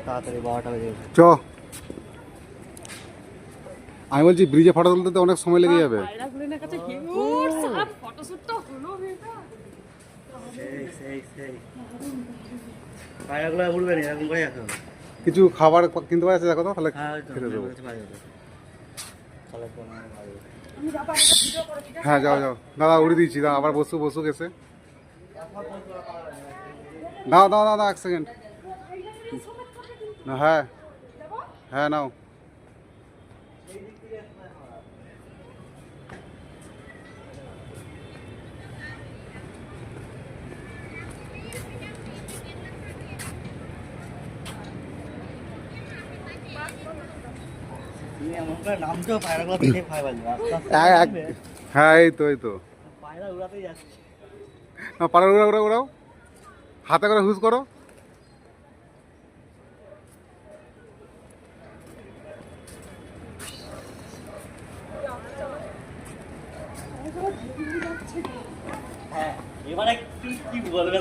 তাড়াতাড়ি 12টা বেজে গেছে। চ আমি বলছি ব্রিজে ফটো তুলতে তো অনেক সময় লেগে যাবে। পায়রাগুলো উঠবে না, এরকম করে রাখতে হবে। কিছু খাবার কিনতে পারছে দেখো তো, তাহলে হ্যাঁ খেতে দেবো। তাহলে হ্যাঁ যাও যাও দাদা, উড়ে দিয়েছি দাদা, আবার বসুক এসে। দাও দাও দাদা, 1 সেকেন্ড। হ্যাঁ হ্যাঁ নাও। নামতেও পায়রাগুলো দেখে ভয় পাচ্ছি। হ্যাঁ এই তো পায়রা উড়াতেই যাচ্ছে। না, পাড়া উড়াও হাতে করে হুজ করো। হ্যাঁ, এবারে কি বলবে?